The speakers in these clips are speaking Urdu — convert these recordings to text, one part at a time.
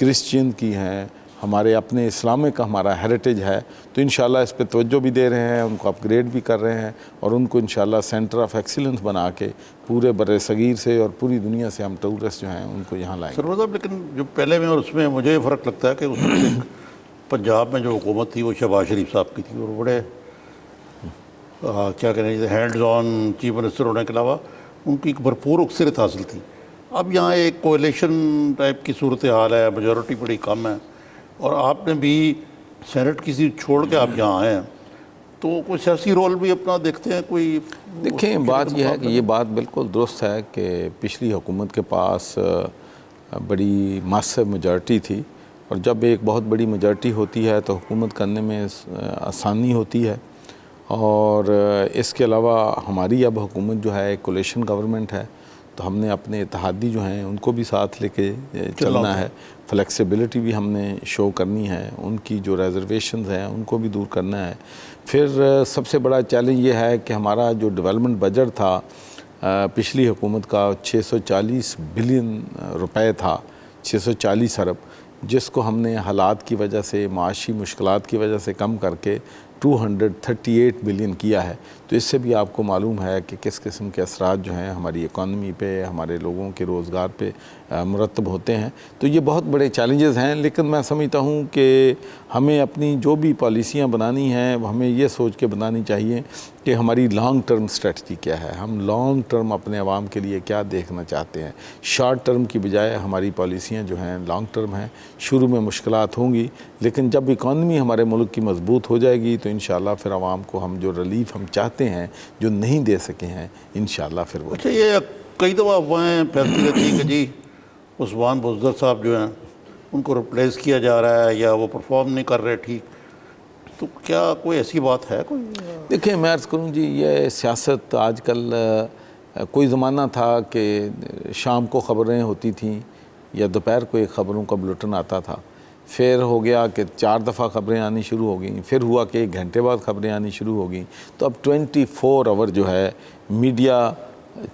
کرسچین کی ہیں، ہمارے اپنے اسلامک کا ہمارا ہیریٹیج ہے، تو انشاءاللہ اس پہ توجہ بھی دے رہے ہیں، ان کو اپ گریڈ بھی کر رہے ہیں، اور ان کو انشاءاللہ سینٹر آف ایکسیلنس بنا کے پورے بر صغیر سے اور پوری دنیا سے ہم ٹورسٹ جو ہیں ان کو یہاں لائیں گے۔ سرور صاحب، لیکن جو پہلے میں اور اس میں مجھے فرق لگتا ہے کہ اس میں ایک پنجاب میں جو حکومت تھی وہ شہباز شریف صاحب کی تھی، اور بڑے کیا کہنا چاہیے ہینڈز آن چیف منسٹر ہونے کے علاوہ ان کی ایک بھرپور اکثریت حاصل تھی۔ اب یہاں ایک کولیشن ٹائپ کی صورتحال ہے، میجورٹی بڑی کم ہے، اور آپ نے بھی سینٹ کسی چھوڑ کے آپ یہاں آئے ہیں، تو کوئی سیاسی رول بھی اپنا دیکھتے ہیں کوئی؟ دیکھیں، بات یہ ہے کہ یہ بات بالکل درست ہے کہ پچھلی حکومت کے پاس بڑی ماسو میجورٹی تھی، اور جب ایک بہت بڑی میجورٹی ہوتی ہے تو حکومت کرنے میں آسانی ہوتی ہے، اور اس کے علاوہ ہماری اب حکومت جو ہے ایک کولیشن گورنمنٹ ہے، تو ہم نے اپنے اتحادی جو ہیں ان کو بھی ساتھ لے کے چلنا ہے، فلیکسیبلٹی بھی ہم نے شو کرنی ہے، ان کی جو ریزرویشنز ہیں ان کو بھی دور کرنا ہے۔ پھر سب سے بڑا چیلنج یہ ہے کہ ہمارا جو ڈیولپمنٹ بجٹ تھا پچھلی حکومت کا 640 بلین روپے تھا، 640 ارب، جس کو ہم نے حالات کی وجہ سے، معاشی مشکلات کی وجہ سے کم کر کے 238 بلین کیا ہے۔ تو اس سے بھی آپ کو معلوم ہے کہ کس قسم کے اثرات جو ہیں ہماری اکانومی پہ، ہمارے لوگوں کے روزگار پہ مرتب ہوتے ہیں۔ تو یہ بہت بڑے چیلنجز ہیں، لیکن میں سمجھتا ہوں کہ ہمیں اپنی جو بھی پالیسیاں بنانی ہیں ہمیں یہ سوچ کے بنانی چاہیے کہ ہماری لانگ ٹرم اسٹریٹجی کیا ہے، ہم لانگ ٹرم اپنے عوام کے لیے کیا دیکھنا چاہتے ہیں۔ شارٹ ٹرم کی بجائے ہماری پالیسیاں جو ہیں لانگ ٹرم ہیں۔ شروع میں مشکلات ہوں گی، لیکن جب اکانومی ہمارے ملک کی مضبوط ہو جائے گی تو انشاءاللہ پھر عوام کو ہم جو ریلیف ہم چاہتے ہیں جو نہیں دے سکے ہیں انشاءاللہ پھر وہ۔ اچھا، یہ کئی دفعہ افواہیں پھیلتی رہتی ہیں کہ جی عثمان بزدر صاحب جو ہیں ان کو ریپلیس کیا جا رہا ہے یا وہ پرفارم نہیں کر رہے ٹھیک، تو کیا کوئی ایسی بات ہے کوئی؟ دیکھیں، میں عرض کروں جی، یہ سیاست آج کل کوئی زمانہ تھا کہ شام کو خبریں ہوتی تھیں یا دوپہر کو ایک خبروں کا بلٹن آتا تھا، پھر ہو گیا کہ 4 دفعہ خبریں آنی شروع ہو گئیں، پھر ہوا کہ 1 گھنٹے بعد خبریں آنی شروع ہو گئیں۔ تو اب 24 آور جو ہے میڈیا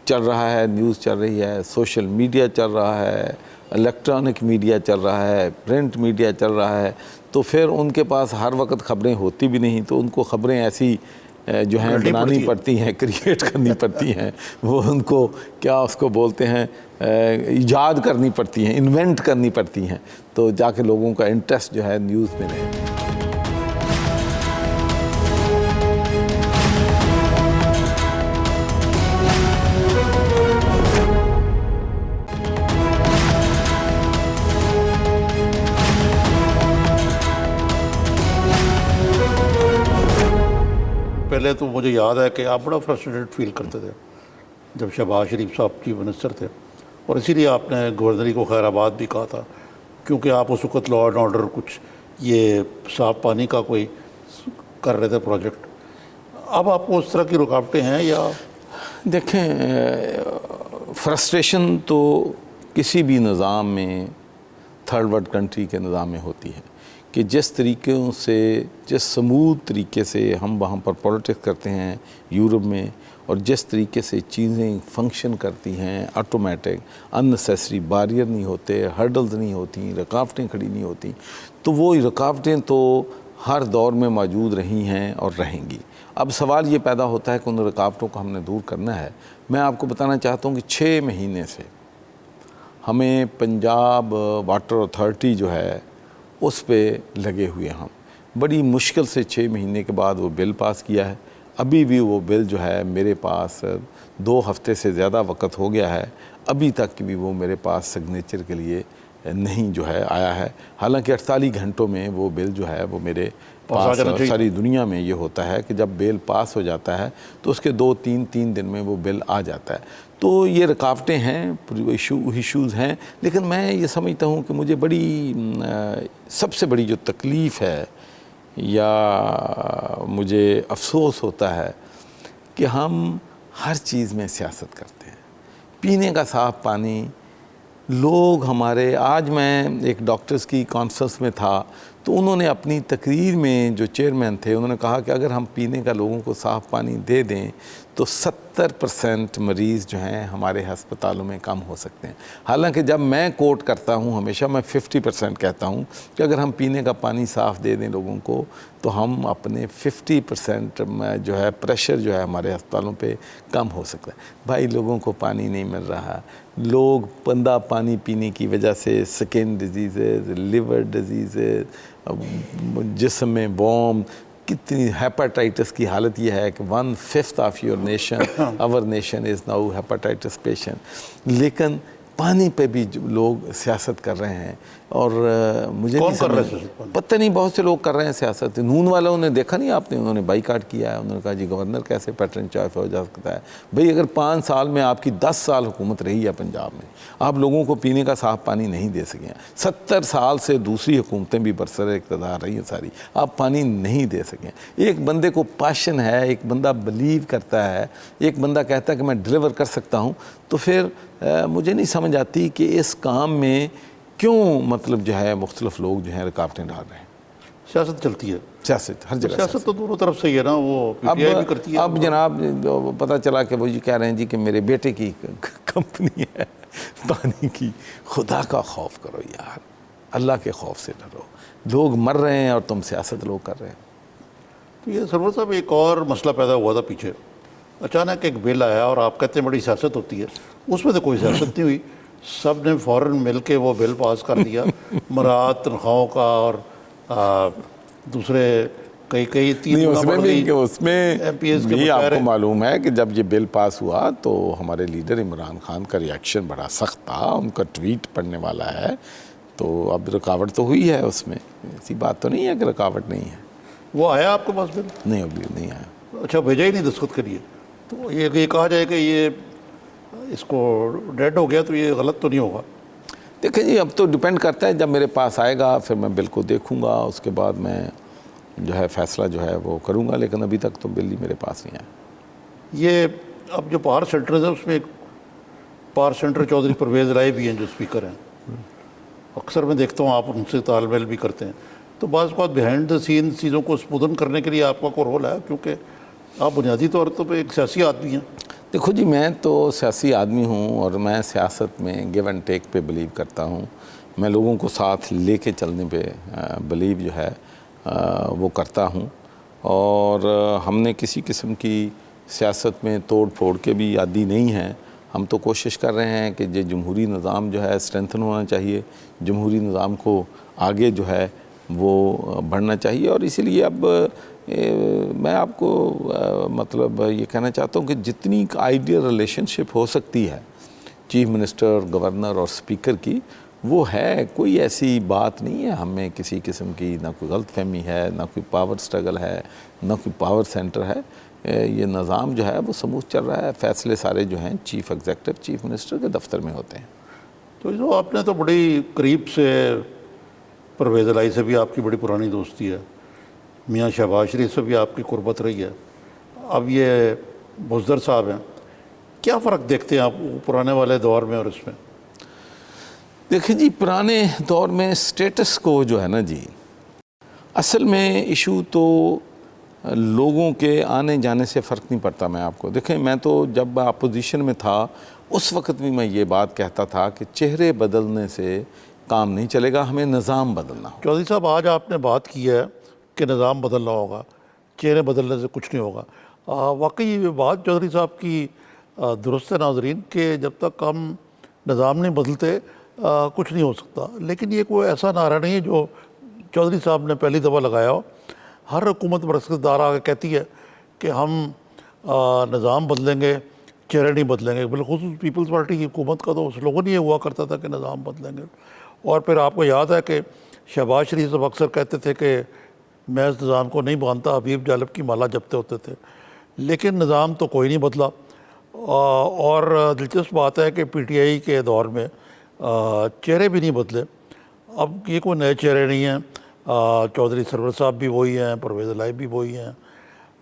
چل رہا ہے، نیوز چل رہی ہے، سوشل میڈیا چل رہا ہے، الیکٹرانک میڈیا چل رہا ہے، پرنٹ میڈیا چل رہا ہے، تو پھر ان کے پاس ہر وقت خبریں ہوتی بھی نہیں، تو ان کو خبریں ایسی جو ہیں بنانی پڑتی ہیں، کریٹ کرنی پڑتی ہیں، وہ ان کو کیا اس کو بولتے ہیں ایجاد کرنی پڑتی ہیں، انوینٹ کرنی پڑتی ہیں، تو جا کے لوگوں کا انٹرسٹ جو ہے نیوز میں رہے۔ پہلے تو مجھے یاد ہے کہ آپ بڑا فرسٹریٹڈ فیل کرتے تھے جب شہباز شریف صاحب چیف منسٹر تھے، اور اسی لیے آپ نے گورنری کو خیر آباد بھی کہا تھا، کیونکہ آپ اس وقت لا اینڈ آرڈر کچھ یہ صاف پانی کا کوئی کر رہے تھے پروجیکٹ۔ اب آپ کو اس طرح کی رکاوٹیں ہیں یا؟ دیکھیں، فرسٹریشن تو کسی بھی نظام میں، تھرڈ ورلڈ کنٹری کے نظام میں ہوتی ہے، کہ جس طریقوں سے، جس سموتھ طریقے سے ہم وہاں پر پولیٹکس کرتے ہیں یورپ میں، اور جس طریقے سے چیزیں فنکشن کرتی ہیں آٹومیٹک، ان نیسیسری باریئر نہیں ہوتے، ہرڈلز نہیں ہوتی، رکاوٹیں کھڑی نہیں ہوتی، تو وہ رکاوٹیں تو ہر دور میں موجود رہی ہیں اور رہیں گی۔ اب سوال یہ پیدا ہوتا ہے کہ ان رکاوٹوں کو ہم نے دور کرنا ہے۔ میں آپ کو بتانا چاہتا ہوں کہ 6 مہینے سے ہمیں پنجاب واٹر اتھارٹی جو ہے اس پہ لگے ہوئے ہم بڑی مشکل سے 6 مہینے کے بعد وہ بل پاس کیا ہے۔ ابھی بھی وہ بل جو ہے میرے پاس 2 ہفتے سے زیادہ وقت ہو گیا ہے، ابھی تک بھی وہ میرے پاس سگنیچر کے لیے نہیں جو ہے آیا ہے، حالانکہ 48 گھنٹوں میں وہ بل جو ہے وہ میرے پاس، ساری دنیا میں یہ ہوتا ہے کہ جب بل پاس ہو جاتا ہے تو اس کے 2-3 دن میں وہ بل آ جاتا ہے۔ تو یہ رکاوٹیں ہیں، ایشوز ہیں، لیکن میں یہ سمجھتا ہوں کہ مجھے بڑی سب سے بڑی جو تکلیف ہے یا مجھے افسوس ہوتا ہے کہ ہم ہر چیز میں سیاست کرتے ہیں۔ پینے کا صاف پانی، لوگ ہمارے، آج میں ایک ڈاکٹرز کی کانفرنس میں تھا تو انہوں نے اپنی تقریر میں، جو چیئرمین تھے، انہوں نے کہا کہ اگر ہم پینے کا لوگوں کو صاف پانی دے دیں تو 70% مریض جو ہیں ہمارے ہسپتالوں میں کم ہو سکتے ہیں. حالانکہ جب میں کوٹ کرتا ہوں ہمیشہ میں 50% کہتا ہوں کہ اگر ہم پینے کا پانی صاف دے دیں لوگوں کو تو ہم اپنے 50% میں جو ہے پریشر جو ہے ہمارے ہسپتالوں پہ کم ہو سکتا ہے. بھائی لوگوں کو پانی نہیں مل رہا, لوگ گندا پانی پینے کی وجہ سے سکن ڈیزیزز, لیور ڈیزیزز, جسم میں ووم, کتنی ہیپاٹائٹس کی حالت یہ ہے کہ 1/5 of your nation, our nation is now hepatitis patient. لیکن پانی پہ بھی لوگ سیاست کر رہے ہیں اور مجھے کون نہیں کر رہا ہے سمجھ سیاست؟ پتہ نہیں, بہت سے لوگ کر رہے ہیں سیاست. نون والوں نے دیکھا نہیں آپ نے, انہوں نے بائیکاٹ کیا ہے, انہوں نے کہا جی گورنر کیسے پیٹرن چوائس ہو جا سکتا ہے. بھئی اگر 5 سال میں آپ کی 10 سال حکومت رہی ہے پنجاب میں, آپ لوگوں کو پینے کا صاف پانی نہیں دے سکے ہیں. 70 سال سے دوسری حکومتیں بھی برسر اقتدار رہی ہیں ساری, آپ پانی نہیں دے سکیں. ایک بندے کو پیشن ہے, ایک بندہ بلیو کرتا ہے, ایک بندہ کہتا ہے کہ میں ڈلیور کر سکتا ہوں, تو پھر مجھے نہیں سمجھ آتی کہ اس کام میں کیوں مطلب جو ہے مختلف لوگ جو ہیں رکاوٹیں ڈال رہے ہیں. سیاست چلتی ہے, سیاست ہر جگہ سیاست تو دونوں طرف سے ہی ہے نا, وہ پی ٹی آئی بھی کرتی ہے. اب جناب پتہ چلا کہ وہ جی کہہ رہے ہیں جی کہ میرے بیٹے کی کمپنی ہے پانی کی. خدا کا خوف کرو یار, اللہ کے خوف سے ڈرو. لوگ مر رہے ہیں اور تم سیاست لوگ کر رہے ہیں. تو یہ سرور صاحب ایک اور مسئلہ پیدا ہوا تھا پیچھے, اچانک ایک بل آیا اور آپ کہتے ہیں بڑی سیاست ہوتی ہے. اس میں تو کوئی سیاست نہیں ہوئی, سب نے فوراً مل کے وہ بل پاس کر دیا. مراعات تنخواہوں کا اور دوسرے کئی 3 نہیں, اس میں ایم پی ایس کے بھی آپ مشاعرے. کو معلوم ہے کہ جب یہ بل پاس ہوا تو ہمارے لیڈر عمران خان کا ریاکشن بڑا سخت تھا. ان کا ٹویٹ پڑھنے والا ہے, تو اب رکاوٹ تو ہوئی ہے اس میں, ایسی بات تو نہیں ہے کہ رکاوٹ نہیں ہے. وہ آیا آپ کے پاس بل؟ نہیں, ابھی نہیں آیا. اچھا, بھیجا ہی نہیں دستخط کریے. تو یہ کہا جائے کہ یہ اس کو ڈیڈ ہو گیا تو یہ غلط تو نہیں ہوگا؟ دیکھیں جی, اب تو ڈیپینڈ کرتا ہے, جب میرے پاس آئے گا پھر میں بل کو دیکھوں گا, اس کے بعد میں جو ہے فیصلہ جو ہے وہ کروں گا. لیکن ابھی تک تو بل ہی میرے پاس نہیں آیا. یہ اب جو پاور سینٹرز ہیں اس میں ایک پاور سینٹر چودھری پرویز رائے بھی ہیں جو اسپیکر ہیں. اکثر میں دیکھتا ہوں آپ ان سے تال میل بھی کرتے ہیں. تو بعض اوقات بیہائنڈ دا سین چیزوں کو اسمودن کرنے کے لیے آپ کا کوئی رول ہے, کیونکہ آپ بنیادی طور پہ ایک سیاسی آدمی ہیں. دیکھو جی, میں تو سیاسی آدمی ہوں اور میں سیاست میں گیو اینڈ ٹیک پہ بلیو کرتا ہوں. میں لوگوں کو ساتھ لے کے چلنے پہ بلیو جو ہے وہ کرتا ہوں. اور ہم نے کسی قسم کی سیاست میں توڑ پھوڑ کے بھی عادی نہیں ہیں. ہم تو کوشش کر رہے ہیں کہ یہ جمہوری نظام جو ہے اسٹرینتھن ہونا چاہیے, جمہوری نظام کو آگے جو ہے وہ بڑھنا چاہیے. اور اسی لیے اب میں آپ کو مطلب یہ کہنا چاہتا ہوں کہ جتنی آئیڈیل ریلیشن شپ ہو سکتی ہے چیف منسٹر, گورنر اور اسپیکر کی, وہ ہے. کوئی ایسی بات نہیں ہے ہمیں کسی قسم کی, نہ کوئی غلط فہمی ہے, نہ کوئی پاور سٹرگل ہے, نہ کوئی پاور سینٹر ہے. یہ نظام جو ہے وہ سموتھ چل رہا ہے. فیصلے سارے جو ہیں چیف ایگزیکٹو, چیف منسٹر کے دفتر میں ہوتے ہیں. تو جو آپ نے تو بڑی قریب سے پرویز لائی سے بھی آپ کی بڑی پرانی دوستی ہے, میاں شہباز شریف سے بھی آپ کی قربت رہی ہے. اب یہ بزدر صاحب ہیں, کیا فرق دیکھتے ہیں آپ پرانے والے دور میں اور اس میں؟ دیکھیں جی, پرانے دور میں سٹیٹس کو جو ہے نا جی, اصل میں ایشو تو لوگوں کے آنے جانے سے فرق نہیں پڑتا. میں آپ کو دیکھیں, میں تو جب اپوزیشن میں تھا اس وقت بھی میں یہ بات کہتا تھا کہ چہرے بدلنے سے کام نہیں چلے گا, ہمیں نظام بدلنا ہو. چودھری صاحب, آج آپ نے بات کی ہے کہ نظام بدلنا ہوگا, چہرے بدلنے سے کچھ نہیں ہوگا. واقعی یہ بات چودھری صاحب کی درست ہے ناظرین, کہ جب تک ہم نظام نہیں بدلتے کچھ نہیں ہو سکتا. لیکن یہ کوئی ایسا نعرہ نہیں ہے جو چودھری صاحب نے پہلی دفعہ لگایا ہو. ہر حکومت برسکدار آ کے کہتی ہے کہ ہم نظام بدلیں گے, چہرے نہیں بدلیں گے. بالخصوص پیپلز پارٹی کی حکومت کا تو سلوگن یہ ہوا کرتا تھا کہ نظام بدلیں گے. اور پھر آپ کو یاد ہے کہ شہباز شریف صاحب اکثر کہتے تھے کہ میں اس نظام کو نہیں مانتا, حبیب جالب کی مالا جپتے ہوتے تھے. لیکن نظام تو کوئی نہیں بدلا. اور دلچسپ بات ہے کہ پی ٹی آئی کے دور میں چہرے بھی نہیں بدلے. اب یہ کوئی نئے چہرے نہیں ہیں, چودھری سرور صاحب بھی وہی ہیں, پرویز الہی بھی وہی ہیں.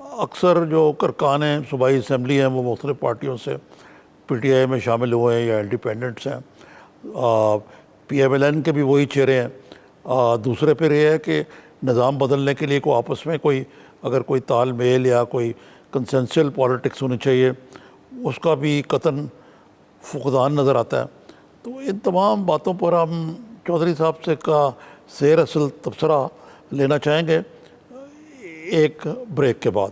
اکثر جو کارکن ہیں صوبائی اسمبلی ہیں وہ مختلف پارٹیوں سے پی ٹی آئی میں شامل ہوئے ہیں یا انڈیپینڈنٹس ہیں. پی ایم ایل این کے بھی وہی چہرے ہیں. دوسرے پھر یہ ہے کہ نظام بدلنے کے لیے کوئی آپس میں کوئی اگر کوئی تال میل یا کوئی کنسنسل پالیٹکس ہونی چاہیے، اس کا بھی قطعاً فقدان نظر آتا ہے۔ تو ان تمام باتوں پر ہم چودھری صاحب سے کا سیر اصل تبصرہ لینا چاہیں گے ایک بریک کے بعد۔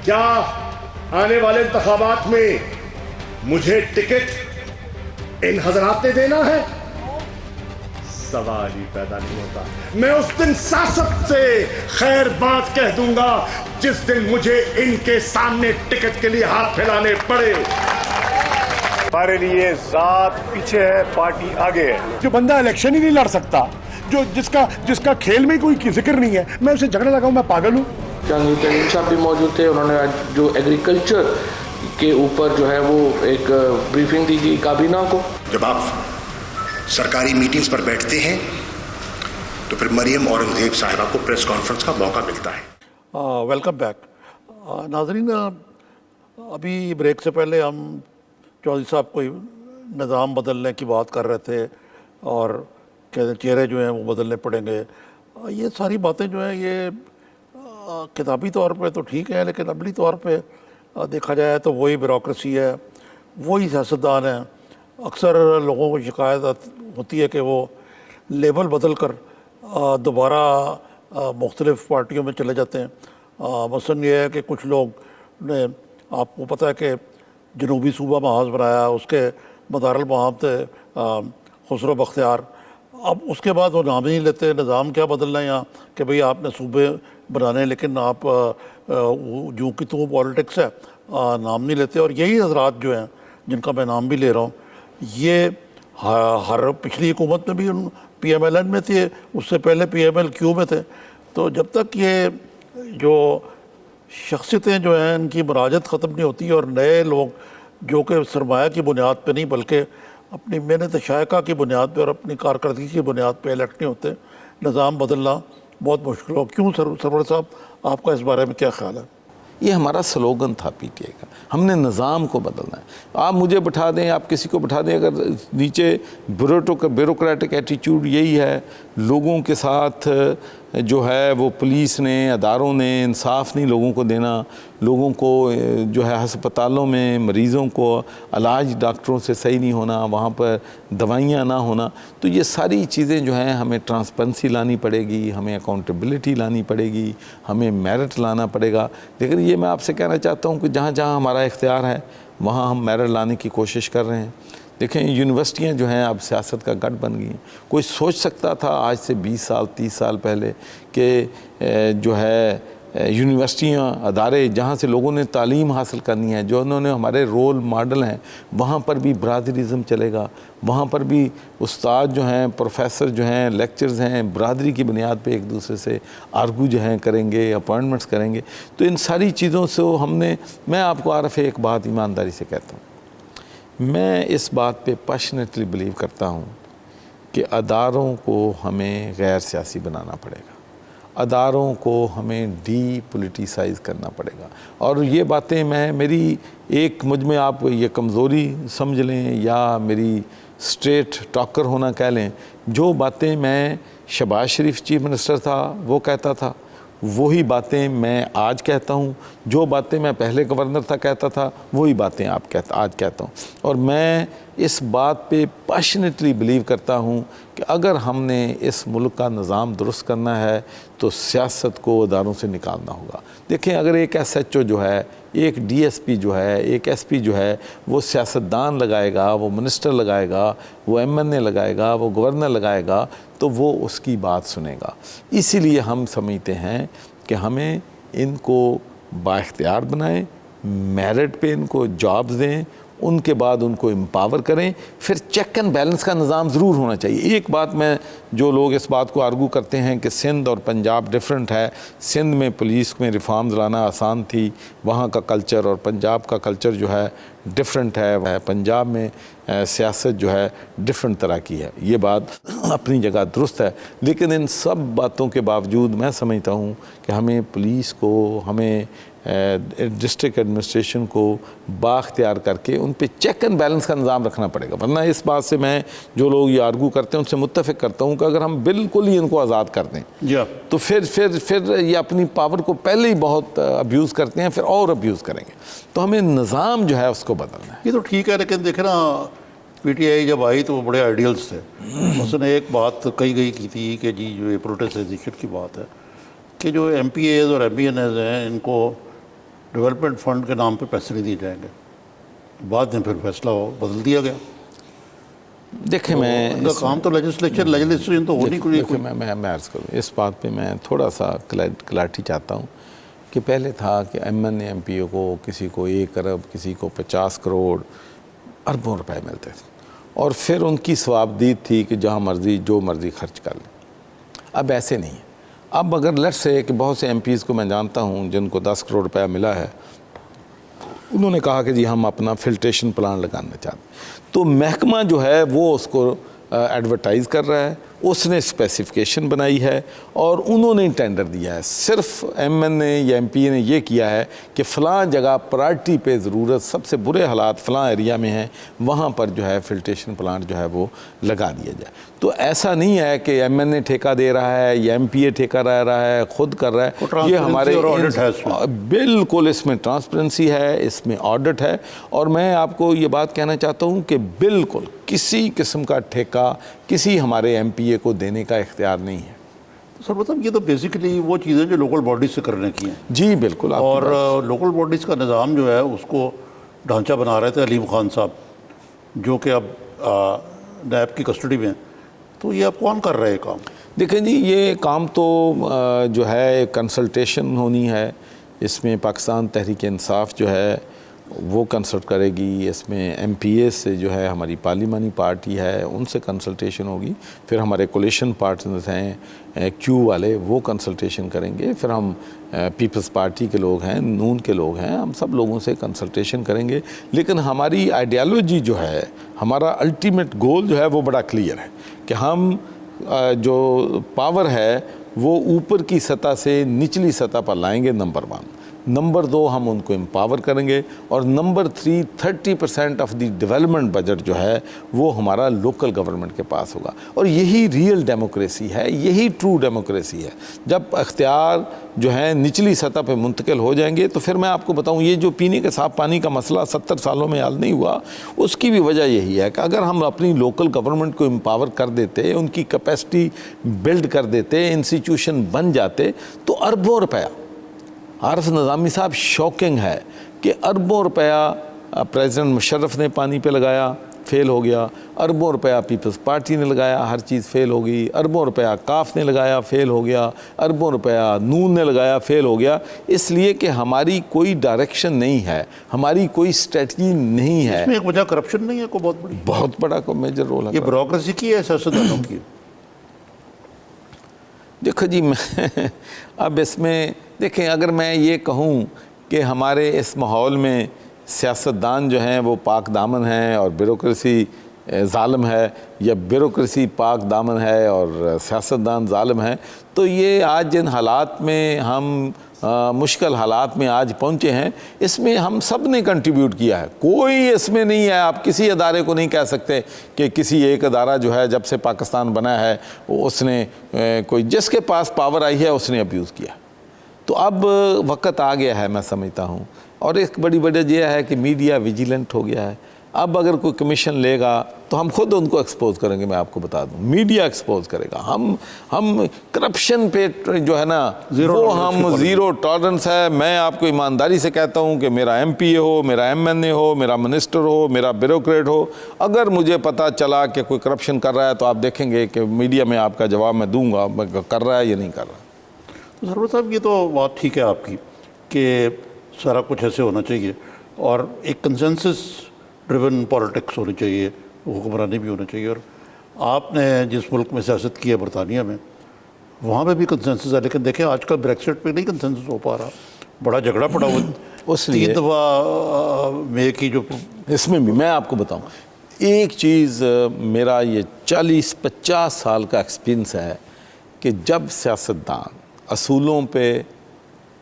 کیا آنے والے انتخابات میں مجھے ٹکٹ ان حضرات نے دینا ہے؟ سوال ہی پیدا نہیں ہوتا۔ میں اس دن سیاست سے خیر بات کہہ دوں گا جس دن مجھے ان کے سامنے ٹکٹ کے لیے ہاتھ پھیلانے پڑے۔ ہمارے لیے ذات پیچھے ہے، پارٹی آگے ہے۔ جو بندہ الیکشن ہی نہیں لڑ سکتا، جس کا کھیل میں کوئی ذکر نہیں ہے، میں اسے جھگڑا لگاؤں میں پاگل ہوں؟ جہانگیر ترین صاحب بھی موجود تھے، انہوں نے آج جو ایگریکلچر کے اوپر جو ہے وہ ایک بریفنگ دی گئی کابینہ کو۔ جب آپ سرکاری میٹنگز پر بیٹھتے ہیں تو پھر مریم اورنگزیب صاحبہ کو پریس کانفرنس کا موقع ملتا ہے۔ Welcome back. ناظرین، ابھی بریک سے پہلے ہم چودھری صاحب کو نظام بدلنے کی بات کر رہے تھے اور کہتے چہرے جو ہیں وہ بدلنے پڑیں گے۔ یہ ساری باتیں جو ہیں یہ کتابی طور پہ تو ٹھیک ہے، لیکن عملی طور پہ دیکھا جائے تو وہی بیوروکریسی ہے، وہی سیاستدان ہیں۔ اکثر لوگوں کو شکایت ہوتی ہے کہ وہ لیبل بدل کر دوبارہ مختلف پارٹیوں میں چلے جاتے ہیں۔ مثلاً یہ ہے کہ کچھ لوگ نے، آپ کو پتہ ہے کہ جنوبی صوبہ محاذ بنایا، اس کے مدارالمعام تھے خسرو بختیار، اب اس کے بعد وہ نام ہی نہیں لیتے۔ نظام کیا بدلنا ہے یہاں کہ بھئی آپ نے صوبے بنانے، لیکن آپ جو کہ تو پالیٹکس ہے نام نہیں لیتے۔ اور یہی حضرات جو ہیں جن کا میں نام بھی لے رہا ہوں، یہ ہر پچھلی حکومت میں بھی پی ایم ایل این میں تھے، اس سے پہلے پی ایم ایل کیو میں تھے۔ تو جب تک یہ جو شخصیتیں جو ہیں ان کی مراجت ختم نہیں ہوتی اور نئے لوگ جو کہ سرمایہ کی بنیاد پہ نہیں بلکہ اپنی محنت شائقہ کی بنیاد پہ اور اپنی کارکردگی کی بنیاد پہ الیکٹ نہیں ہوتے، نظام بدلنا بہت مشکل ہو۔ کیوں سرور صاحب، آپ کا اس بارے میں کیا خیال ہے؟ یہ ہمارا سلوگن تھا پی ٹی آئی کا، ہم نے نظام کو بدلنا ہے۔ آپ مجھے بٹھا دیں، آپ کسی کو بٹھا دیں، اگر نیچے بیوروکریٹک ایٹیچیوڈ یہی ہے، لوگوں کے ساتھ جو ہے وہ پولیس نے، اداروں نے انصاف نہیں لوگوں کو دینا، لوگوں کو جو ہے ہسپتالوں میں مریضوں کو علاج ڈاکٹروں سے صحیح نہیں ہونا، وہاں پر دوائیاں نہ ہونا، تو یہ ساری چیزیں جو ہیں ہمیں ٹرانسپیرنسی لانی پڑے گی، ہمیں اکاؤنٹیبلٹی لانی پڑے گی، ہمیں میرٹ لانا پڑے گا۔ لیکن یہ میں آپ سے کہنا چاہتا ہوں کہ جہاں جہاں ہمارا اختیار ہے وہاں ہم میرٹ لانے کی کوشش کر رہے ہیں۔ دیکھیں، یونیورسٹیاں جو ہیں اب سیاست کا گڑھ بن گئی ہیں۔ کوئی سوچ سکتا تھا آج سے 20 سال 30 سال پہلے کہ جو ہے یونیورسٹیاں، ادارے جہاں سے لوگوں نے تعلیم حاصل کرنی ہے، جو انہوں نے ہمارے رول ماڈل ہیں، وہاں پر بھی برادریزم چلے گا، وہاں پر بھی استاد جو ہیں، پروفیسر جو ہیں، لیکچرز ہیں، برادری کی بنیاد پہ ایک دوسرے سے آرگو جو ہیں کریں گے، اپوائنٹمنٹس کریں گے۔ تو ان ساری چیزوں سے ہم نے، میں آپ کو عارف ایک بات ایمانداری سے کہتا ہوں، میں اس بات پہ پیشنیٹلی بلیو کرتا ہوں کہ اداروں کو ہمیں غیر سیاسی بنانا پڑے گا، اداروں کو ہمیں ڈی پولیٹیسائز کرنا پڑے گا۔ اور یہ باتیں میری ایک مجھ میں آپ یہ کمزوری سمجھ لیں یا میری اسٹریٹ ٹاکر ہونا کہہ لیں، جو باتیں میں شہباز شریف چیف منسٹر تھا وہ کہتا تھا، وہی باتیں میں آج کہتا ہوں، جو باتیں میں پہلے گورنر تھا کہتا تھا وہی باتیں آج کہتا ہوں۔ اور میں اس بات پہ پیشنیٹلی بلیو کرتا ہوں کہ اگر ہم نے اس ملک کا نظام درست کرنا ہے تو سیاست کو اداروں سے نکالنا ہوگا۔ دیکھیں، اگر ایک ایس ایچ او جو ہے، ایک ڈی ایس پی جو ہے، ایک ایس پی جو ہے، وہ سیاستدان لگائے گا، وہ منسٹر لگائے گا، وہ ایم این اے لگائے گا، وہ گورنر لگائے گا، تو وہ اس کی بات سنے گا۔ اسی لیے ہم سمجھتے ہیں کہ ہمیں ان کو با اختیار بنائیں، میرٹ پہ ان کو جابز دیں، ان کے بعد ان کو امپاور کریں. پھر چیک اینڈ بیلنس کا نظام ضرور ہونا چاہیے. ایک بات میں جو لوگ اس بات کو آرگو کرتے ہیں کہ سندھ اور پنجاب ڈیفرنٹ ہے, سندھ میں پولیس میں ریفارمز لانا آسان تھی, وہاں کا کلچر, اور پنجاب کا کلچر جو ہے ڈیفرنٹ ہے. پنجاب میں سیاست جو ہے ڈیفرنٹ طرح کی ہے. یہ بات اپنی جگہ درست ہے, لیکن ان سب باتوں کے باوجود میں سمجھتا ہوں کہ ہمیں پولیس کو, ہمیں ڈسٹرکٹ ایڈمنسٹریشن کو بااختیار کر کے ان پہ چیک اینڈ بیلنس کا نظام رکھنا پڑے گا. ورنہ اس بات سے میں جو لوگ یہ آرگو کرتے ہیں ان سے متفق کرتا ہوں کہ اگر ہم بالکل ہی ان کو آزاد کر دیں تو پھر یہ اپنی پاور کو پہلے ہی بہت ابیوز کرتے ہیں, پھر اور ابیوز کریں گے. تو ہمیں نظام جو ہے اس کو بدلنا ہے. یہ تو ٹھیک ہے, لیکن دیکھیں نا پی ٹی آئی جب آئی تو وہ بڑے آئیڈیلز تھے. اس نے ایک بات کہی گئی کی تھی کہ جی جو یہ پروٹیسٹائزیشن کی بات ہے کہ جو ایم پی ایز اور ایم پی این ایز ہیں ان کو ڈیولپمنٹ فنڈ کے نام پہ پیسے نہیں دیے جائیں گے. بعد میں پھر فیصلہ بدل دیا گیا. دیکھیں میں ان کا کام تو لیجسلیشن تو ہونی کوئی. میں عرض کروں اس بات پہ میں تھوڑا سا کلیرٹی چاہتا ہوں کہ پہلے تھا کہ ایم این ایم پی او کو کسی کو 1 ارب, کسی کو 50 کروڑ, اربوں روپے ملتے تھے, اور پھر ان کی ثوابدید تھی کہ جہاں مرضی جو مرضی خرچ کر لیں. اب ایسے نہیں ہے. اب اگر لیٹ سے کہ بہت سے ایم پیز کو میں جانتا ہوں جن کو 10 کروڑ روپیہ ملا ہے, انہوں نے کہا کہ جی ہم اپنا فلٹریشن پلان لگانا چاہتے ہیں, تو محکمہ جو ہے وہ اس کو ایڈورٹائز کر رہا ہے, اس نے اسپیسیفکیشن بنائی ہے اور انہوں نے ٹینڈر دیا ہے. صرف ایم این اے یا ایم پی نے یہ کیا ہے کہ فلاں جگہ پرائرٹی پہ ضرورت, سب سے برے حالات فلاں ایریا میں ہیں, وہاں پر جو ہے فلٹریشن پلانٹ جو ہے وہ لگا دیا جائے. تو ایسا نہیں ہے کہ ایم این اے ٹھیکہ دے رہا ہے یا ایم پی اے ٹھیکہ رہ رہا ہے, خود کر رہا ہے. یہ ہمارے بالکل اس میں ٹرانسپیرنسی ہے, اس میں آڈٹ ہے. اور میں آپ کو یہ بات کہنا چاہتا ہوں کہ بالکل کسی قسم کا ٹھیکہ کسی ہمارے ایم پی اے کو دینے کا اختیار نہیں ہے. سر مطلب یہ تو بیسیکلی وہ چیزیں جو لوکل باڈیز سے کرنے کی ہیں. جی بالکل. اور لوکل باڈیز کا نظام جو ہے اس کو ڈھانچہ بنا رہے تھے علیم خان صاحب, جو کہ اب نیب کی کسٹڈی میں ہیں. تو یہ اب کون کر رہے ہیں کام؟ دیکھیں جی یہ کام تو جو ہے کنسلٹیشن ہونی ہے. اس میں پاکستان تحریک انصاف جو ہے وہ کنسلٹ کرے گی, اس میں ایم پی اے سے جو ہے ہماری پارلیمانی پارٹی ہے ان سے کنسلٹیشن ہوگی, پھر ہمارے کولیشن پارٹنرز ہیں کیو والے وہ کنسلٹیشن کریں گے, پھر ہم پیپلز پارٹی کے لوگ ہیں, نون کے لوگ ہیں, ہم سب لوگوں سے کنسلٹیشن کریں گے. لیکن ہماری آئیڈیالوجی جو ہے, ہمارا الٹیمیٹ گول جو ہے وہ بڑا کلیئر ہے کہ ہم جو پاور ہے وہ اوپر کی سطح سے نچلی سطح پر لائیں گے, نمبر 1. نمبر 2 ہم ان کو امپاور کریں گے, اور number 3 30% of the development budget جو ہے وہ ہمارا لوکل گورنمنٹ کے پاس ہوگا. اور یہی ریئل ڈیموکریسی ہے, یہی ٹرو ڈیموکریسی ہے. جب اختیار جو ہے نچلی سطح پہ منتقل ہو جائیں گے تو پھر میں آپ کو بتاؤں یہ جو پینے کے صاف پانی کا مسئلہ 70 سالوں میں حل نہیں ہوا, اس کی بھی وجہ یہی ہے کہ اگر ہم اپنی لوکل گورنمنٹ کو امپاور کر دیتے, ان کی کیپیسٹی بلڈ کر دیتے, انسٹیٹیوشن بن جاتے, تو اربوں روپیہ, عارف نظامی صاحب شوکنگ ہے کہ اربوں روپیہ پریزیڈنٹ مشرف نے پانی پہ لگایا, فیل ہو گیا. اربوں روپیہ پیپلز پارٹی نے لگایا, ہر چیز فیل ہو گئی. اربوں روپیہ کاف نے لگایا, فیل ہو گیا. اربوں روپیہ نون نے لگایا, فیل ہو گیا. اس لیے کہ ہماری کوئی ڈائریکشن نہیں ہے, ہماری کوئی اسٹریٹجی نہیں ہے. اس میں ایک وجہ کرپشن نہیں ہے کوئی بہت بڑی؟ بہت بڑا کو میجر رول ہے. یہ بیوروکریسی کی ہے, سیاستدانوں کی؟ دیکھو جی میں اب اس میں دیکھیں, اگر میں یہ کہوں کہ ہمارے اس ماحول میں سیاستدان جو ہیں وہ پاک دامن ہیں اور بیوروکریسی ظالم ہے, یا بیوروکریسی پاک دامن ہے اور سیاستدان ظالم ہے, تو یہ آج جن حالات میں ہم مشکل حالات میں آج پہنچے ہیں, اس میں ہم سب نے کنٹریبیوٹ کیا ہے. کوئی اس میں نہیں ہے, آپ کسی ادارے کو نہیں کہہ سکتے کہ کسی ایک ادارہ جو ہے جب سے پاکستان بنا ہے اس نے کوئی, جس کے پاس پاور آئی ہے اس نے ابیوز کیا. تو اب وقت آ گیا ہے میں سمجھتا ہوں, اور ایک بڑی وجہ یہ ہے کہ میڈیا ویجیلنٹ ہو گیا ہے. اب اگر کوئی کمیشن لے گا تو ہم خود ان کو ایکسپوز کریں گے. میں آپ کو بتا دوں, میڈیا ایکسپوز کرے گا. ہم کرپشن پہ جو ہے نا وہ ہم زیرو ٹالرنس ہے. میں آپ کو ایمانداری سے کہتا ہوں کہ میرا ایم پی اے ہو, میرا ایم این اے ہو, میرا منسٹر ہو, میرا بیوروکریٹ ہو, اگر مجھے پتہ چلا کہ کوئی کرپشن کر رہا ہے تو آپ دیکھیں گے کہ میڈیا میں آپ کا جواب میں دوں گا, کر رہا ہے یا نہیں کر رہا. تو سرور صاحب یہ تو بات ٹھیک ہے آپ کی کہ سارا کچھ ایسے ہونا چاہیے, اور ایک کنسنسس ڈریون پالیٹکس ہونی چاہیے, حکمرانی بھی ہونا چاہیے. اور آپ نے جس ملک میں سیاست کی ہے برطانیہ میں, وہاں پہ بھی کنسنسس ہے, لیکن دیکھیں آج کل بریکسٹ پہ نہیں کنسنسس ہو پا رہا, بڑا جھگڑا پڑا ہوا. اس لیے 3 دفعہ میں کی جو اس میں بھی میں آپ کو بتاؤں ایک چیز, میرا یہ 40-50 سال کا ایکسپیرینس ہے کہ جب سیاستدان اصولوں پہ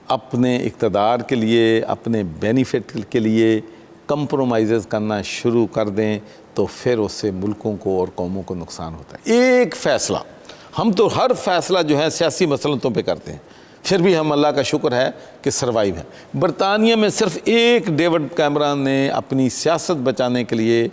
اپنے اقتدار کے لیے, اپنے بینیفٹ کے لیے کمپرومائزز کرنا شروع کر دیں تو پھر اس سے ملکوں کو اور قوموں کو نقصان ہوتا ہے. ایک فیصلہ, ہم تو ہر فیصلہ جو ہے سیاسی مسلطوں پہ کرتے ہیں, پھر بھی ہم اللہ کا شکر ہے کہ سروائیو ہیں. برطانیہ میں صرف ایک ڈیوڈ کیمرون نے اپنی سیاست بچانے کے لیے,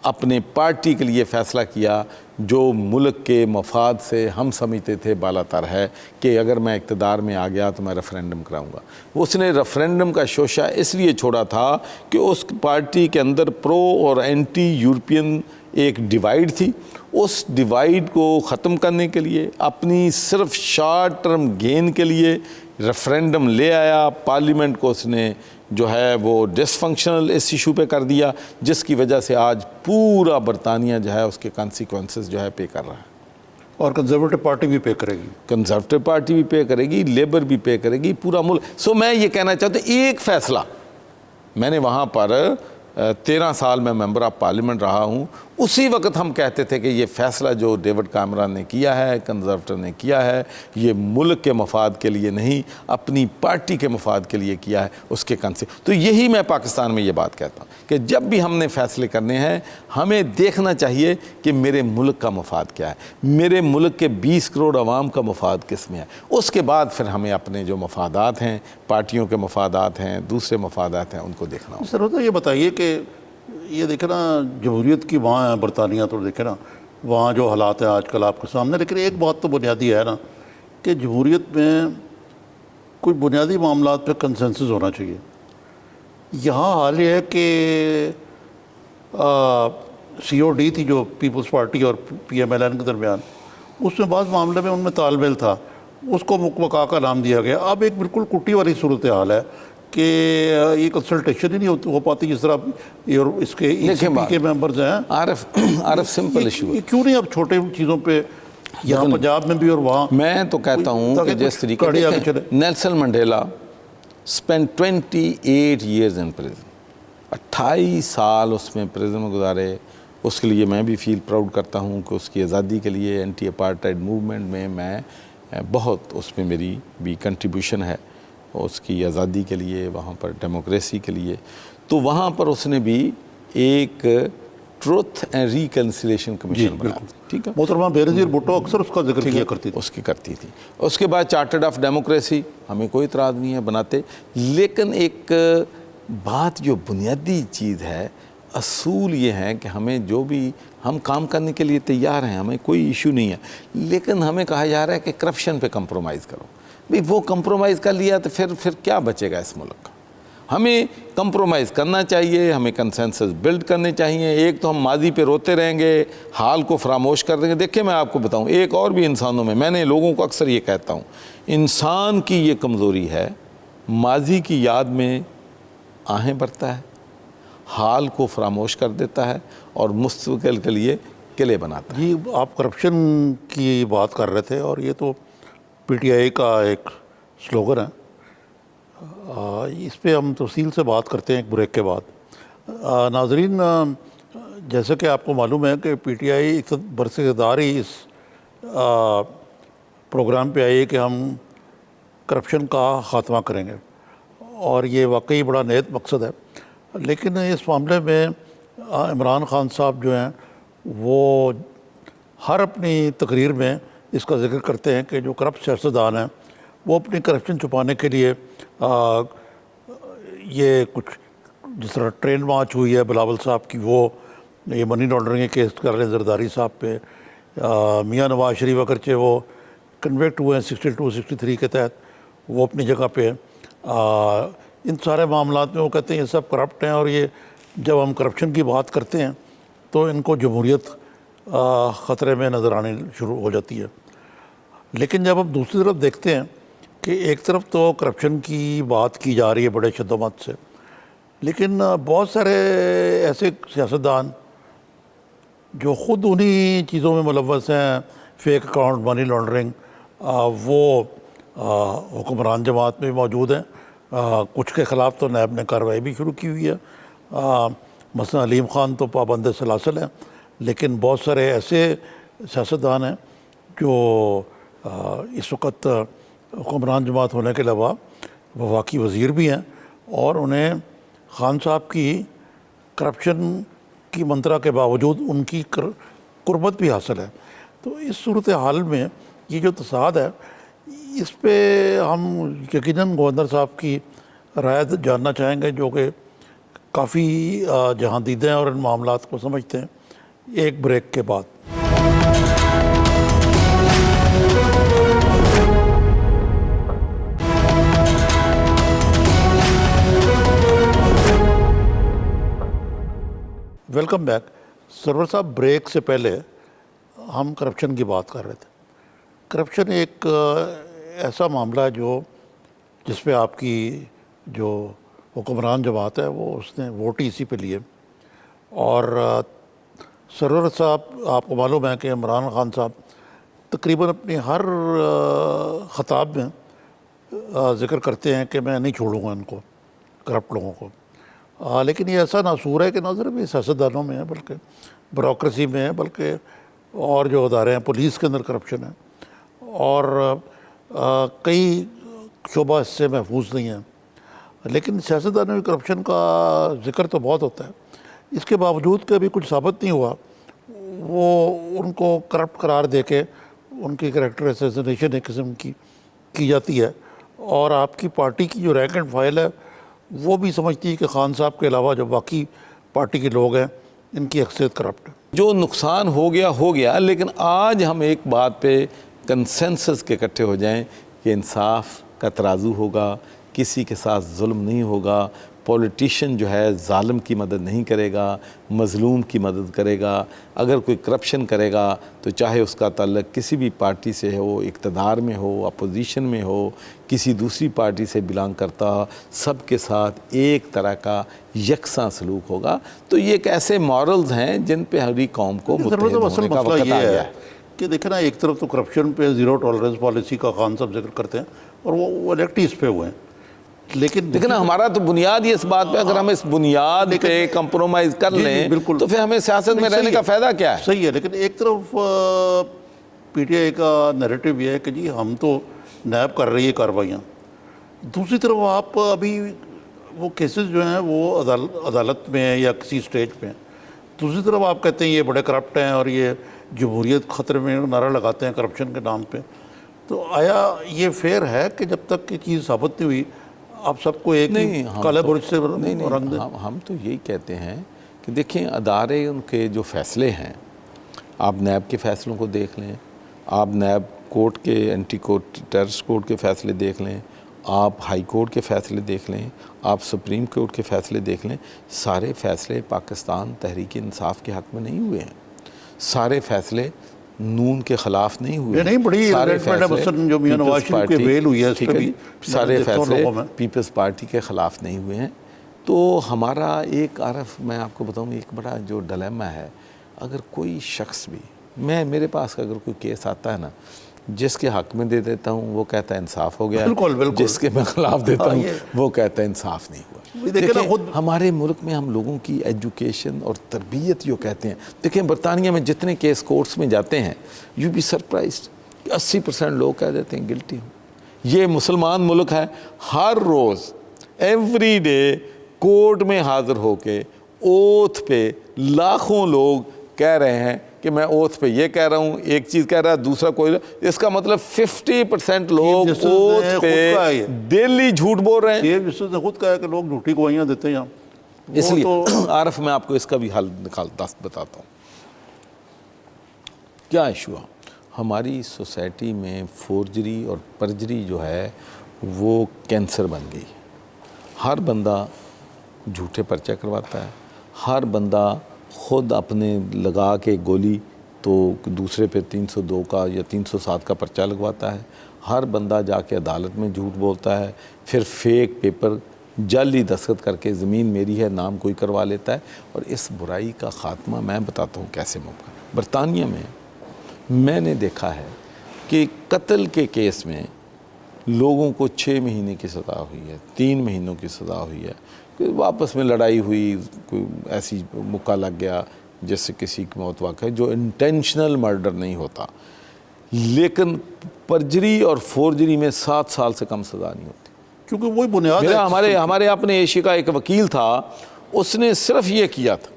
اپنے پارٹی کے لیے فیصلہ کیا جو ملک کے مفاد سے ہم سمجھتے تھے بالا تر ہے, کہ اگر میں اقتدار میں آ گیا تو میں ریفرینڈم کراؤں گا. اس نے ریفرینڈم کا شوشہ اس لیے چھوڑا تھا کہ اس پارٹی کے اندر پرو اور اینٹی یورپین ایک ڈیوائیڈ تھی. اس ڈیوائیڈ کو ختم کرنے کے لیے, اپنی صرف شارٹ ٹرم گین کے لیے ریفرینڈم لے آیا. پارلیمنٹ کو اس نے جو ہے وہ ڈس فنکشنل اس ایشو پہ کر دیا, جس کی وجہ سے آج پورا برطانیہ جو ہے اس کے کانسیکوینسز جو ہے پے کر رہا ہے. اور کنزرویٹو پارٹی بھی پے کرے گی, کنزرویٹو پارٹی بھی پے کرے گی, لیبر بھی پے کرے گی, پورا ملک. سو میں یہ کہنا چاہتا ہوں ایک فیصلہ, میں نے وہاں پر 13 سال میں ممبر آف پارلیمنٹ رہا ہوں, اسی وقت ہم کہتے تھے کہ یہ فیصلہ جو ڈیوڈ کیمرون نے کیا ہے, کنزرویٹو نے کیا ہے, یہ ملک کے مفاد کے لیے نہیں, اپنی پارٹی کے مفاد کے لیے کیا ہے, اس کے تو یہی میں پاکستان میں یہ بات کہتا ہوں کہ جب بھی ہم نے فیصلے کرنے ہیں ہمیں دیکھنا چاہیے کہ میرے ملک کا مفاد کیا ہے, میرے ملک کے 20 کروڑ عوام کا مفاد کس میں ہے. اس کے بعد پھر ہمیں اپنے جو مفادات ہیں, پارٹیوں کے مفادات ہیں, دوسرے مفادات ہیں, ان کو دیکھنا ہوگا. سر ہوتا یہ بتائیے کہ یہ دیکھیں نا جمہوریت کی وہاں ہے برطانیہ, تو دیکھیں نا وہاں جو حالات ہیں آج کل آپ کے سامنے, لیکن ایک بات تو بنیادی ہے نا کہ جمہوریت میں کوئی بنیادی معاملات پہ کنسنسس ہونا چاہیے. یہاں حال یہ ہے کہ COD تھی جو پیپلز پارٹی اور PMLN کے درمیان, اس میں بعض معاملے میں ان میں تال میل تھا, اس کو مکوکا کا نام دیا گیا. اب ایک بالکل کٹی والی صورتحال ہے کہ یہ کنسلٹیشن ہی نہیں ہو پاتی جس طرح اس کے ECP کے ممبرز ہیں. عارف سمپل ایشو ہے, کیوں نہیں اب چھوٹے چیزوں پہ یہاں پنجاب میں بھی اور وہاں, میں تو کہتا ہوں کہ جس طریقے سے Nelson Mandela spent 28 years in prison, 28 سال اس میں پریزن میں گزارے. اس کے لیے میں بھی فیل پراؤڈ کرتا ہوں کہ اس کی آزادی کے لیے اینٹی اپارٹائڈ موومنٹ میں بہت اس میں میری بھی کنٹریبیوشن ہے, اس کی آزادی کے لیے, وہاں پر ڈیموکریسی کے لیے. تو وہاں پر اس نے بھی ایک ٹروتھ اینڈ ریکنسیلیشن کمیشن بنایا. ٹھیک ہے, محترمہ بینظیر بھٹو اکثر اس کا ذکر کیا کرتی تھی, اس کی کرتی تھی. اس کے بعد چارٹرڈ آف ڈیموکریسی, ہمیں کوئی اعتراض نہیں ہے, بناتے. لیکن ایک بات جو بنیادی چیز ہے, اصول یہ ہے کہ ہمیں جو بھی ہم کام کرنے کے لیے تیار ہیں, ہمیں کوئی ایشو نہیں ہے, لیکن ہمیں کہا جا رہا ہے کہ کرپشن پہ کمپرومائز کرو. بھئی وہ کمپرومائز کر لیا تو پھر کیا بچے گا اس ملک کا. ہمیں کمپرومائز کرنا چاہیے, ہمیں کنسنسس بلڈ کرنے چاہیے. ایک تو ہم ماضی پہ روتے رہیں گے, حال کو فراموش کر دیں گے. دیکھیں میں آپ کو بتاؤں, ایک اور بھی انسانوں میں نے لوگوں کو اکثر یہ کہتا ہوں, انسان کی یہ کمزوری ہے, ماضی کی یاد میں آہیں بھرتا ہے, حال کو فراموش کر دیتا ہے اور مستقبل کے لیے قلعے بناتا ہے. جی آپ کرپشن کی بات کر رہے تھے, اور یہ تو PTI کا ایک سلوگن ہے, اس پہ ہم تفصیل سے بات کرتے ہیں ایک بریک کے بعد. ناظرین, جیسے کہ آپ کو معلوم ہے کہ PTI برسر اقتدار ہی اس پروگرام پہ آئی ہے کہ ہم کرپشن کا خاتمہ کریں گے, اور یہ واقعی بڑا نیک مقصد ہے. لیکن اس معاملے میں عمران خان صاحب جو ہیں وہ ہر اپنی تقریر میں اس کا ذکر کرتے ہیں کہ جو کرپٹ سیاستدان ہیں وہ اپنی کرپشن چھپانے کے لیے یہ کچھ جس طرح ٹرین مارچ ہوئی ہے بلاول صاحب کی, وہ یہ منی لانڈرنگ کے کیس کر رہے ہیں زرداری صاحب پہ. میاں نواز شریف اگرچہ وہ کنوکٹ ہوئے ہیں 62-63 کے تحت, وہ اپنی جگہ پہ ان سارے معاملات میں وہ کہتے ہیں یہ سب کرپٹ ہیں, اور یہ جب ہم کرپشن کی بات کرتے ہیں تو ان کو جمہوریت خطرے میں نظر آنے شروع ہو جاتی ہے. لیکن جب ہم دوسری طرف دیکھتے ہیں کہ ایک طرف تو کرپشن کی بات کی جا رہی ہے بڑے شد و مت سے, لیکن بہت سارے ایسے سیاستدان جو خود انہی چیزوں میں ملوث ہیں، فیک اکاؤنٹ، منی لانڈرنگ، وہ حکمران جماعت میں موجود ہیں. کچھ کے خلاف تو نیب نے کارروائی بھی شروع کی ہوئی ہے. مثلا علیم خان تو پابند سلاسل ہیں، لیکن بہت سارے ایسے سیاستدان ہیں جو اس وقت حکمران جماعت ہونے کے علاوہ وفاقی وزیر بھی ہیں، اور انہیں خان صاحب کی کرپشن کی منترا کے باوجود ان کی قربت بھی حاصل ہے. تو اس صورتحال میں یہ جو تصاعد ہے، اس پہ ہم یقیناً گورنر صاحب کی رائے جاننا چاہیں گے، جو کہ کافی جہاں دیدہ ہیں اور ان معاملات کو سمجھتے ہیں. ایک بریک کے بعد. Welcome back. سرور صاحب، بریک سے پہلے ہم کرپشن کی بات کر رہے تھے. کرپشن ایک ایسا معاملہ ہے جس پہ آپ کی جو حکمران جماعت ہے وہ اس نے ووٹ ہی اسی پہ لیے. اور سرور صاحب، آپ کو معلوم ہے کہ عمران خان صاحب تقریباً اپنی ہر خطاب میں ذکر کرتے ہیں کہ میں نہیں چھوڑوں گا ان کو، کرپٹ لوگوں کو. لیکن یہ ایسا ناصور ہے کہ نہ صرف یہ سیاستدانوں میں ہے، بلکہ بیوروکریسی میں ہے، بلکہ اور جو ادارے ہیں، پولیس کے اندر کرپشن ہے، اور کئی شعبہ اس سے محفوظ نہیں ہیں. لیکن سیاستدانوں میں کرپشن کا ذکر تو بہت ہوتا ہے. اس کے باوجود کہ ابھی کچھ ثابت نہیں ہوا، وہ ان کو کرپٹ قرار دے کے ان کی کریکٹر اسیسنیشن ایک قسم کی جاتی ہے. اور آپ کی پارٹی کی جو رینک اینڈ فائل ہے وہ بھی سمجھتی ہے کہ خان صاحب کے علاوہ جو باقی پارٹی کے لوگ ہیں ان کی اکثریت کرپٹ ہے. جو نقصان ہو گیا، لیکن آج ہم ایک بات پہ کنسنسس کے اکٹھے ہو جائیں کہ انصاف کا ترازو ہوگا، کسی کے ساتھ ظلم نہیں ہوگا، پولیٹیشین جو ہے ظالم کی مدد نہیں کرے گا، مظلوم کی مدد کرے گا. اگر کوئی کرپشن کرے گا تو چاہے اس کا تعلق کسی بھی پارٹی سے ہو، اقتدار میں ہو، اپوزیشن میں ہو، کسی دوسری پارٹی سے بلانگ کرتا، سب کے ساتھ ایک طرح کا یکساں سلوک ہوگا. تو یہ ایک ایسے مورلز ہیں جن پہ ہماری قوم کو متحد ہونے کا وقت آ گیا ہے. کہ دیکھیں نا، ایک طرف تو کرپشن پہ زیرو ٹالرنس پالیسی کا خان صاحب ذکر کرتے ہیں اور وہ الیکٹ اس پہ ہوئے ہیں. لیکن ہمارا تو بنیاد ہی اس بات پہ، اگر ہم اس بنیاد پہ کمپرومائز کر لیں تو پھر ہمیں سیاست میں رہنے کا فائدہ کیا ہے؟ صحیح ہے. لیکن ایک طرف پی ٹی آئی کا نیریٹو یہ ہے کہ جی ہم تو نیب کر رہی ہے کارروائیاں. دوسری طرف آپ ابھی وہ کیسز جو ہیں وہ عدالت میں ہیں یا کسی سٹیج پہ ہیں. دوسری طرف آپ کہتے ہیں یہ بڑے کرپٹ ہیں اور یہ جمہوریت خطرے میں نعرہ لگاتے ہیں کرپشن کے نام پہ. تو آیا یہ فیئر ہے کہ جب تک یہ چیز ثابت نہیں ہوئی آپ سب کو ایک کالے برج سے رنگ دیں؟ ہم تو یہی کہتے ہیں کہ دیکھیں، ادارے ان کے جو فیصلے ہیں، آپ نیب کے فیصلوں کو دیکھ لیں، آپ نیب کورٹ کے اینٹی ٹیررسٹ کورٹ کے فیصلے دیکھ لیں، آپ ہائی کورٹ کے فیصلے دیکھ لیں، آپ سپریم کورٹ کے فیصلے دیکھ لیں. سارے فیصلے پاکستان تحریک انصاف کے حق میں نہیں ہوئے ہیں. سارے فیصلے نون کے خلاف نہیں ہوئے. نہیں، بڑی سارے جو میاں نواز شریف کے بیل ہوئی ہے اس پہ بھی سارے فیصلے پیپلز پارٹی کے خلاف نہیں ہوئے ہیں. تو ہمارا ایک عارف، میں آپ کو بتاؤں، ایک بڑا جو ڈیلیما ہے، اگر کوئی شخص بھی، میرے پاس اگر کوئی کیس آتا ہے نا، جس کے حق میں دے دیتا ہوں وہ کہتا ہے انصاف ہو گیا، جس کے میں خلاف دیتا ہوں وہ کہتا ہے انصاف نہیں ہوا. دیکھیں، ہمارے ملک میں ہم لوگوں کی ایجوکیشن اور تربیت جو کہتے ہیں، دیکھیں برطانیہ میں جتنے کیس کورٹس میں جاتے ہیں، یو بی سرپرائزڈ، 80% لوگ کہہ دیتے ہیں گلٹی ہوں. یہ مسلمان ملک ہے، ہر روز ایوری ڈے کورٹ میں حاضر ہو کے اوتھ پہ لاکھوں لوگ کہہ رہے ہیں کہ میں اوتھ پہ یہ کہہ رہا ہوں، ایک چیز کہہ رہا ہے، دوسرا کوئی. اس کا مطلب 50% لوگ اوتھ پہ ڈیلی جھوٹ بول رہے ہیں. چیف جسٹس نے خود کہا ہے کہ لوگ جھوٹی گواہیاں دیتے ہیں. اس لیے عارف میں آپ کو اس کا بھی حل بتاتا ہوں. کیا ایشو ہے ہماری سوسائٹی میں؟ فورجری اور پرجری جو ہے وہ کینسر بن گئی. ہر بندہ جھوٹے پرچہ کرواتا ہے، ہر بندہ خود اپنے لگا کے گولی تو دوسرے پہ 302 کا یا 307 کا پرچہ لگواتا ہے. ہر بندہ جا کے عدالت میں جھوٹ بولتا ہے، پھر فیک پیپر جعلی دستخط کر کے زمین میری ہے نام کوئی کروا لیتا ہے. اور اس برائی کا خاتمہ میں بتاتا ہوں کیسے ممکن. برطانیہ میں نے دیکھا ہے کہ قتل کے کیس میں لوگوں کو 6 مہینے کی سزا ہوئی ہے, 3 مہینوں کی سزا ہوئی ہے, کوئی آپس میں لڑائی ہوئی, کوئی ایسی مکہ لگ گیا جس سے کسی کی موت واقع ہے, جو انٹینشنل مرڈر نہیں ہوتا. لیکن پرجری اور فورجری میں 7 سال سے کم سزا نہیں ہوتی. کیونکہ وہی بنیاد ہے. ہمارے اپنے ایشیا کا ایک وکیل تھا, اس نے صرف یہ کیا تھا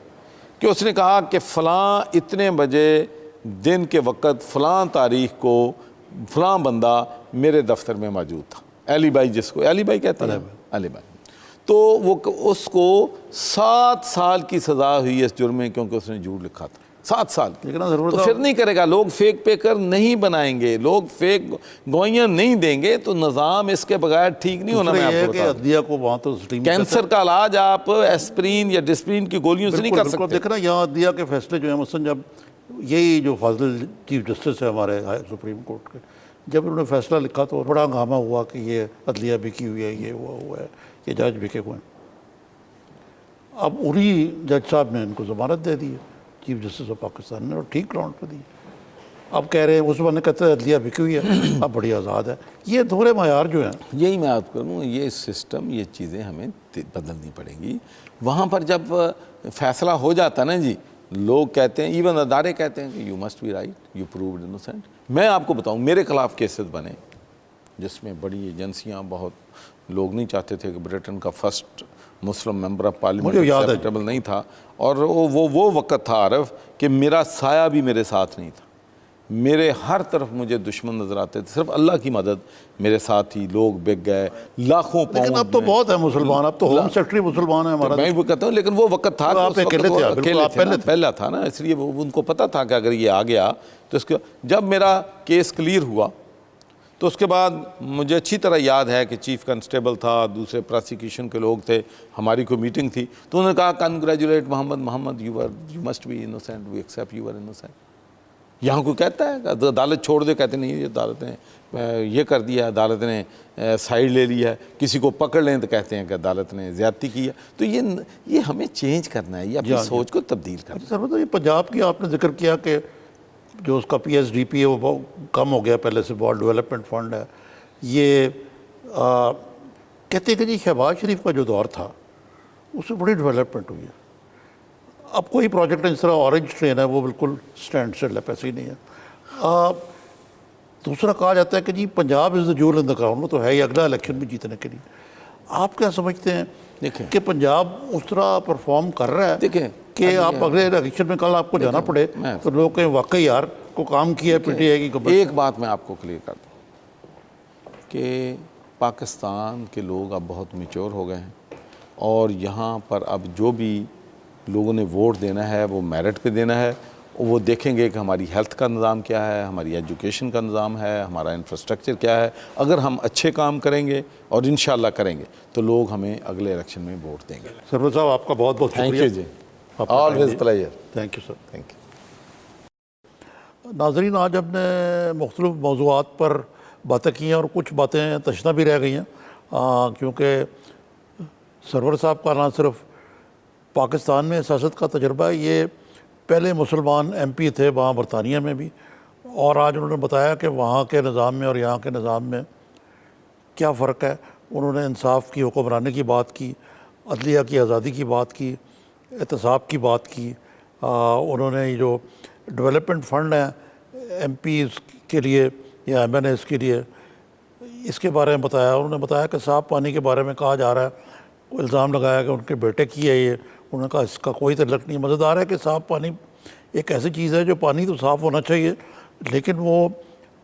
کہ اس نے کہا کہ فلاں اتنے بجے دن کے وقت فلاں تاریخ کو فلاں بندہ میرے دفتر میں موجود تھا. ایلی بائی, جس کو ایلی بائی کہتے ہیں, ایلی بائی, تو وہ اس کو 7 سال کی سزا ہوئی اس جرم میں, کیونکہ اس نے جھوٹ لکھا تھا. 7 سال. تو پھر نہیں کرے گا. لوگ فیک پیکر نہیں بنائیں گے, لوگ فیک گوئیاں نہیں دیں گے, تو نظام اس کے بغیر ٹھیک نہیں ہونا. میں آپ کو بتا عدلیہ کو وہاں تو کینسر کا علاج آپ ایسپرین یا ڈسپرین کی گولیوں سے نہیں کر سکتے. دیکھنا یہاں عدلیہ کے فیصلے جو ہیں, مثلا جب یہی جو فاضل چیف جسٹس ہے ہمارے سپریم کورٹ کے, جب انہوں نے فیصلہ لکھا تو بڑا ہنگامہ ہوا کہ یہ عدلیہ بکی ہوئی ہے, یہ ہوا ہے, یہ جج بکے ہوئے ہیں. اب انہی جج صاحب نے ان کو ضمانت دے دی ہے, چیف جسٹس آف پاکستان نے, اور ٹھیک گراؤنڈ پہ دی. اب کہہ رہے ہیں اس وقت کہتے ہیں عدلیہ بکی ہوئی ہے, اب بڑی آزاد ہے. یہ دوہرے معیار جو ہیں, یہی میں آپ کروں, یہ سسٹم, یہ چیزیں ہمیں بدلنی پڑیں گی. وہاں پر جب فیصلہ ہو جاتا نا جی, لوگ کہتے ہیں, ایون ادارے کہتے ہیں کہ you must be right, you proved innocent. میں آپ کو بتاؤں, میرے خلاف کیسز بنے جس میں بڑی ایجنسیاں, بہت لوگ نہیں چاہتے تھے کہ بریٹن کا first Muslim member of parliament acceptable نہیں تھا, اور وہ وقت تھا عارف کہ میرا سایہ بھی میرے ساتھ نہیں تھا. میرے ہر طرف مجھے دشمن نظر آتے تھے, صرف اللہ کی مدد میرے ساتھ ہی. لوگ بک گئے لاکھوں پاؤنڈ. لیکن اب تو بہت ہے مسلمان, اب تو ہوم سیکرٹری مسلمان ہے ہمارا. میں وہ کہتا ہوں, لیکن وہ وقت تھا آپ اکیلے تھے, پہلا تھا نا, اس لیے ان کو پتا تھا کہ اگر یہ آ گیا تو اس کے جب میرا کیس کلیئر ہوا تو اس کے بعد مجھے اچھی طرح یاد ہے کہ چیف کنسٹیبل تھا, دوسرے پراسیکیوشن کے لوگ تھے, ہماری کوئی میٹنگ تھی, تو انہوں نے کہا congratulate Muhammad, you must be innocent, we accept you are innocent. یہاں کوئی کہتا ہے کہ عدالت چھوڑ دے, کہتے نہیں, یہ عدالت نے یہ کر دیا, عدالت نے سائیڈ لے لی ہے. کسی کو پکڑ لیں تو کہتے ہیں کہ عدالت نے زیادتی کی ہے. تو یہ ہمیں چینج کرنا ہے, یہ اپنی سوچ کو تبدیل کرنا ہے. سر یہ پنجاب کی آپ نے ذکر کیا کہ جو اس کا پی ایس ڈی پی ہے وہ بہت کم ہو گیا, پہلے سے بہت ڈیولپمنٹ فنڈ ہے. یہ کہتے ہیں کہ جی شہباز شریف کا جو دور تھا اس میں بڑی ڈیولپمنٹ ہوئی ہے. اب کوئی پروجیکٹ اس طرح اورنج ٹرین ہے وہ بالکل سٹینڈ سٹل ہے, پیسے ہی نہیں ہے. دوسرا کہا جاتا ہے کہ جی پنجاب از دا جول ان دا کراؤن, وہ تو ہے ہی اگلا الیکشن بھی جیتنے کے لیے. آپ کیا سمجھتے ہیں کہ پنجاب اس طرح پرفارم کر رہا ہے دیکھیں کہ آپ اگلے الیکشن میں کل آپ کو جانا پڑے تو لوگ کہیں واقعی یار کو کام کیا ہے پی ٹی آئی کی. ایک بات میں آپ کو کلیئر کر دوں کہ پاکستان کے لوگ اب بہت میچور ہو گئے ہیں, اور یہاں پر اب جو بھی لوگوں نے ووٹ دینا ہے وہ میرٹ پہ دینا ہے. وہ دیکھیں گے کہ ہماری ہیلتھ کا نظام کیا ہے, ہماری ایجوکیشن کا نظام ہے, ہمارا انفراسٹرکچر کیا ہے. اگر ہم اچھے کام کریں گے اور انشاءاللہ کریں گے تو لوگ ہمیں اگلے الیکشن میں ووٹ دیں گے. سرور صاحب آپ کا بہت بہت تھینک یو جی, always player. Thank you sir. Thank you. ناظرین, آج ہم نے مختلف موضوعات پر باتیں کی ہیں اور کچھ باتیں تشنہ بھی رہ گئی ہیں, کیونکہ سرور صاحب کا نہ صرف پاکستان میں سیاست کا تجربہ ہے, یہ پہلے مسلمان ایم پی تھے وہاں برطانیہ میں بھی, اور آج انہوں نے بتایا کہ وہاں کے نظام میں اور یہاں کے نظام میں کیا فرق ہے. انہوں نے انصاف کی حکمرانی کی بات کی, عدلیہ کی آزادی کی بات کی, احتساب کی بات کی. انہوں نے جو ڈیولپمنٹ فنڈ ہیں ایم پیز کے لیے یا ایم این ایز کے لیے, اس کے بارے میں بتایا. انہوں نے بتایا کہ صاف پانی کے بارے میں کہا جا رہا ہے, الزام لگایا کہ ان کے بیٹے کی ہے یہ, انہوں نے کہا اس کا کوئی تعلق نہیں. مزیدار ہے کہ صاف پانی ایک ایسی چیز ہے جو پانی تو صاف ہونا چاہیے, لیکن وہ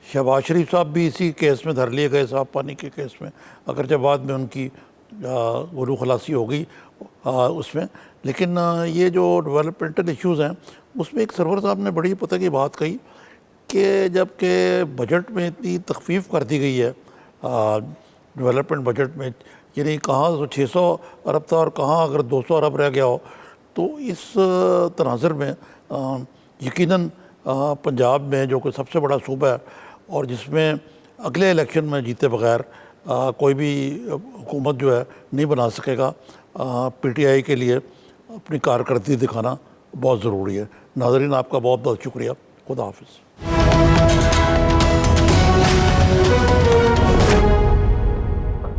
شہباز شریف صاحب بھی اسی کیس میں دھر لیے گئے, صاف پانی کے کیس میں, اگرچہ بعد میں ان کی گلو خلاصی ہو گئی اس میں. لیکن یہ جو ڈیولپمنٹل ایشوز ہیں اس میں ایک سرور صاحب نے بڑی پتہ کی بات کہی کہ جب کہ بجٹ میں اتنی تخفیف کر دی گئی ہے ڈیولپمنٹ بجٹ میں, یعنی کہاں 600 ارب تھا اور کہاں اگر 200 ارب رہ گیا ہو, تو اس تناظر میں یقیناً پنجاب میں جو کہ سب سے بڑا صوبہ ہے اور جس میں اگلے الیکشن میں جیتے بغیر کوئی بھی حکومت جو ہے نہیں بنا سکے گا. پی ٹی آئی کے لیے اپنی کارکردگی دکھانا بہت ضروری ہے. ناظرین آپ کا بہت بہت شکریہ. خدا حافظ.